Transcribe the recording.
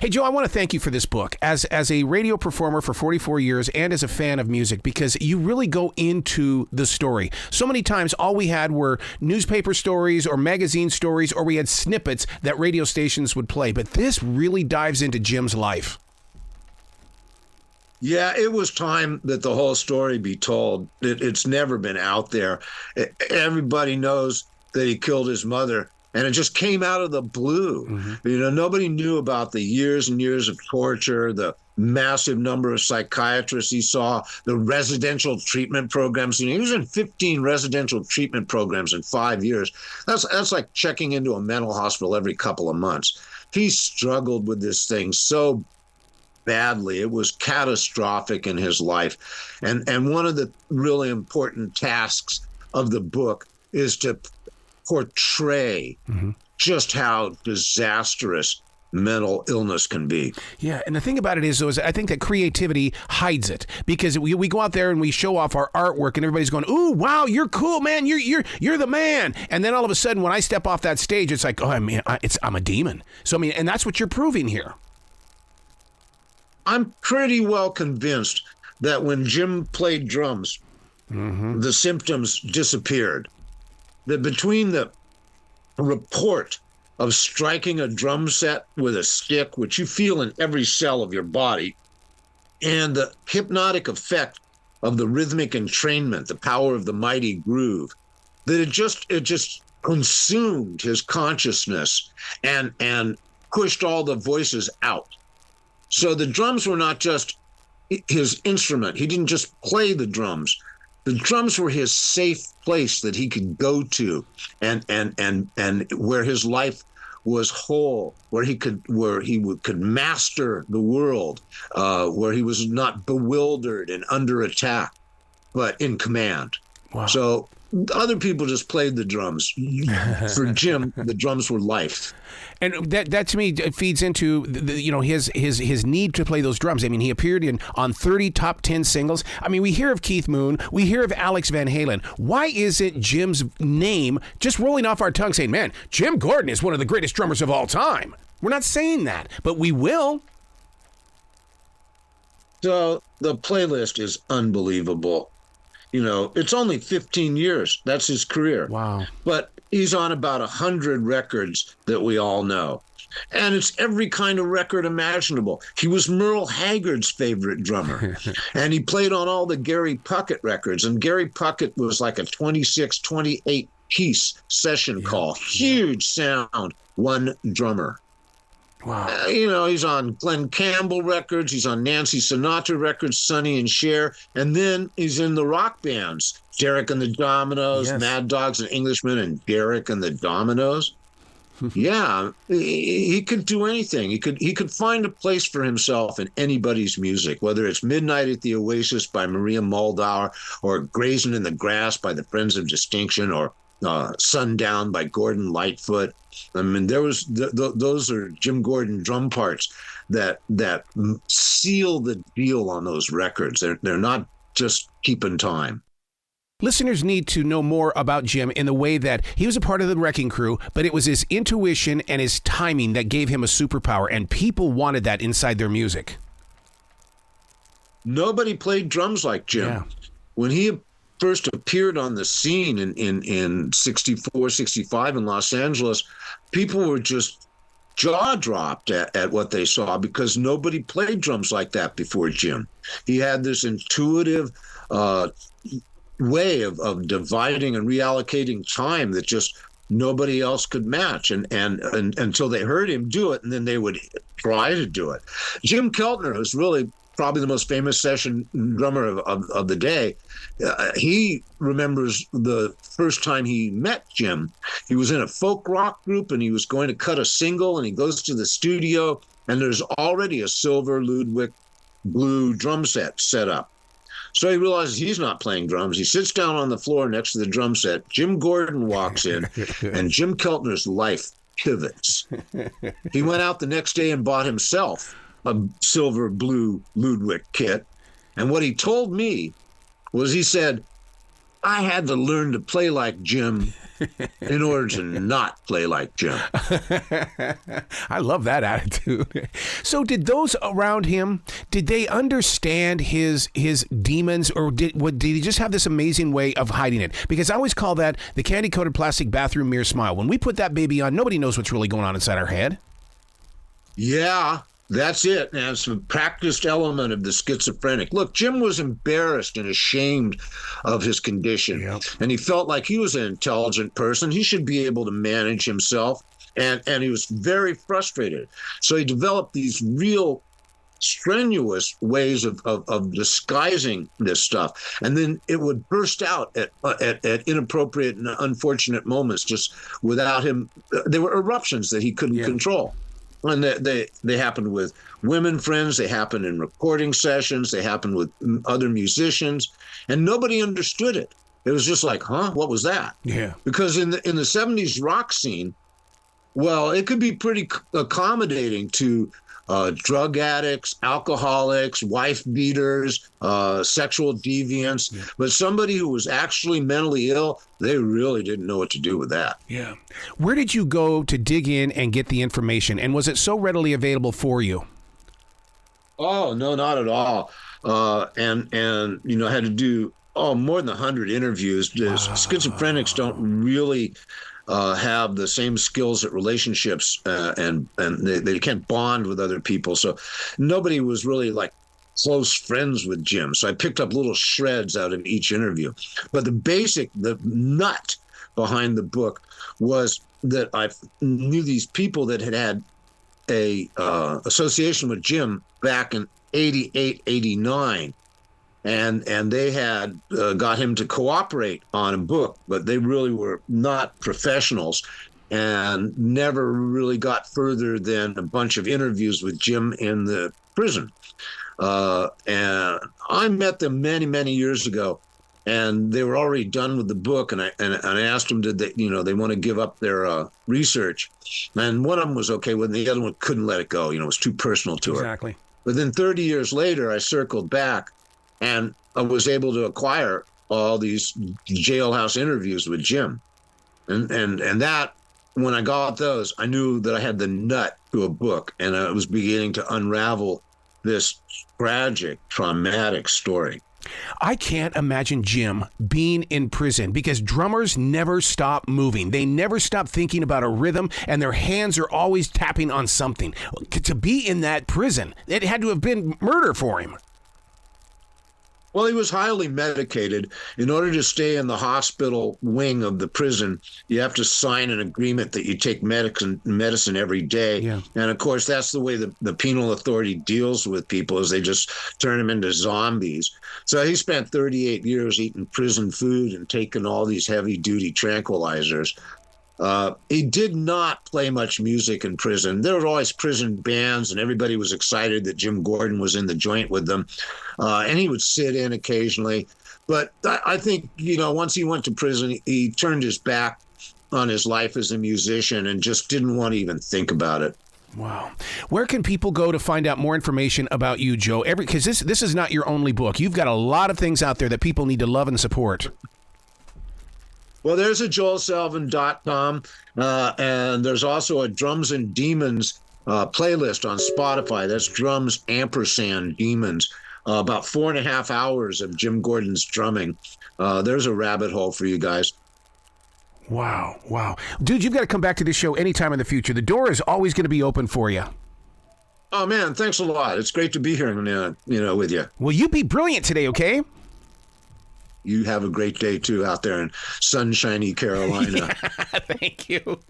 Hey, Joe, I want to thank you for this book as a radio performer for 44 years and as a fan of music, because you really go into the story. So many times all we had were newspaper stories or magazine stories, or we had snippets that radio stations would play. But this really dives into Jim's life. Yeah, it was time that the whole story be told. It's never been out there. Everybody knows that he killed his mother. And it just came out of the blue. Mm-hmm. Nobody knew about the years and years of torture, the massive number of psychiatrists he saw, the residential treatment programs. He was in 15 residential treatment programs in 5 years. That's like checking into a mental hospital every couple of months. He struggled with this thing so badly. It was catastrophic in his life. And one of the really important tasks of the book is to portray just how disastrous mental illness can be. Yeah, and the thing about it is, though, is I think that creativity hides it, because we go out there and we show off our artwork, and everybody's going, "Ooh, wow, you're cool, man! You're the man!" And then all of a sudden, when I step off that stage, it's like, "Oh, I mean, I'm a demon." So I mean, and that's what you're proving here. I'm pretty well convinced that when Jim played drums, the symptoms disappeared. That between the report of striking a drum set with a stick, which you feel in every cell of your body, and the hypnotic effect of the rhythmic entrainment, the power of the mighty groove, that it just consumed his consciousness and pushed all the voices out. So the drums were not just his instrument. He didn't just play the drums. The drums were his safe place that he could go to, and where his life was whole, where he could master the world, where he was not bewildered and under attack, but in command. Wow. So other people just played the drums. For Jim, the drums were life. And that to me feeds into his need to play those drums. I mean, he appeared on 30 top 10 singles. I mean, we hear of Keith Moon, we hear of Alex Van Halen. Why isn't Jim's name just rolling off our tongue saying, "Man, Jim Gordon is one of the greatest drummers of all time"? We're not saying that, but we will. So the playlist is unbelievable. It's only 15 years. That's his career. Wow. But he's on about 100 records that we all know. And it's every kind of record imaginable. He was Merle Haggard's favorite drummer. And he played on all the Gary Puckett records. And Gary Puckett was like a 26, 28-piece session call. Huge sound, one drummer. Wow. He's on Glenn Campbell records. He's on Nancy Sinatra records, Sonny and Cher. And then he's in the rock bands, Derek and the Dominoes, yes. Mad Dogs and Englishmen, and Derek and the Dominoes. Yeah, he could do anything. He could find a place for himself in anybody's music, whether it's Midnight at the Oasis by Maria Muldaur, or Grazing in the Grass by the Friends of Distinction, or Sundown by Gordon Lightfoot. I mean, those are Jim Gordon drum parts that seal the deal on those records. They're not just keeping time. Listeners need to know more about Jim in the way that he was a part of the Wrecking Crew, but it was his intuition and his timing that gave him a superpower, and people wanted that inside their music. Nobody played drums like Jim. Yeah. When he first appeared on the scene in 64, 65 in Los Angeles, people were just jaw-dropped at what they saw, because nobody played drums like that before Jim. He had this intuitive way of dividing and reallocating time that just nobody else could match, and until they heard him do it, and then they would try to do it. Jim Keltner, who's really probably the most famous session drummer of the day, he remembers the first time he met Jim. He was in a folk rock group, and he was going to cut a single, and he goes to the studio, and there's already a silver Ludwig blue drum set up. So he realizes he's not playing drums. He sits down on the floor next to the drum set. Jim Gordon walks in, and Jim Keltner's life pivots. He went out the next day and bought himself a silver blue Ludwig kit. And what he told me was, he said, I had to learn to play like Jim in order to not play like Jim. I love that attitude. So did those around him, did they understand his demons, or did he just have this amazing way of hiding it? Because I always call that the candy-coated plastic bathroom mirror smile. When we put that baby on, nobody knows what's really going on inside our head. Yeah, that's it. And it's a practiced element of the schizophrenic. Look, Jim was embarrassed and ashamed of his condition. Yep. And he felt like he was an intelligent person. He should be able to manage himself. And he was very frustrated. So he developed these real strenuous ways of disguising this stuff. And then it would burst out at inappropriate and unfortunate moments just without him. There were eruptions that he couldn't control. And they happened with women friends, they happened in recording sessions, they happened with other musicians, and nobody understood it. It was just like, huh, what was that? Yeah. Because in the 70s rock scene, well, it could be pretty accommodating to drug addicts, alcoholics, wife beaters, sexual deviants. Yeah. But somebody who was actually mentally ill, they really didn't know what to do with that. Yeah. Where did you go to dig in and get the information? And was it so readily available for you? Oh, no, not at all. And I had to do more than 100 interviews. Wow. Schizophrenics don't really have the same skills at relationships, and they can't bond with other people. So nobody was really like close friends with Jim. So I picked up little shreds out of each interview. But the nut behind the book was that I knew these people that had a association with Jim back in 88, 89. And they had got him to cooperate on a book, but they really were not professionals and never really got further than a bunch of interviews with Jim in the prison. And I met them many, many years ago, and they were already done with the book. And I asked them, did they want to give up their research? And one of them was okay with it, and the other one couldn't let it go. It was too personal to her. Exactly. But then 30 years later, I circled back. And I was able to acquire all these jailhouse interviews with Jim. And that, when I got those, I knew that I had the nut to a book, and I was beginning to unravel this tragic, traumatic story. I can't imagine Jim being in prison, because drummers never stop moving. They never stop thinking about a rhythm, and their hands are always tapping on something. To be in that prison, it had to have been murder for him. Well, he was highly medicated. In order to stay in the hospital wing of the prison, you have to sign an agreement that you take medicine every day. Yeah. And, of course, that's the way the penal authority deals with people, is they just turn them into zombies. So he spent 38 years eating prison food and taking all these heavy-duty tranquilizers. He did not play much music in prison. There were always prison bands, and everybody was excited that Jim Gordon was in the joint with them. And he would sit in occasionally. But I think, once he went to prison, he turned his back on his life as a musician and just didn't want to even think about it. Wow. Where can people go to find out more information about you, Joe? Because this is not your only book. You've got a lot of things out there that people need to love and support. Well, there's a joelselvin.com, and there's also a Drums and Demons playlist on Spotify. That's Drums & Demons. About 4.5 hours of Jim Gordon's drumming. There's a rabbit hole for you guys. Wow. Dude, you've got to come back to this show anytime in the future. The door is always going to be open for you. Oh, man, thanks a lot. It's great to be here, with you. Well, you be brilliant today, okay? You have a great day, too, out there in sunshiny Carolina. Thank you.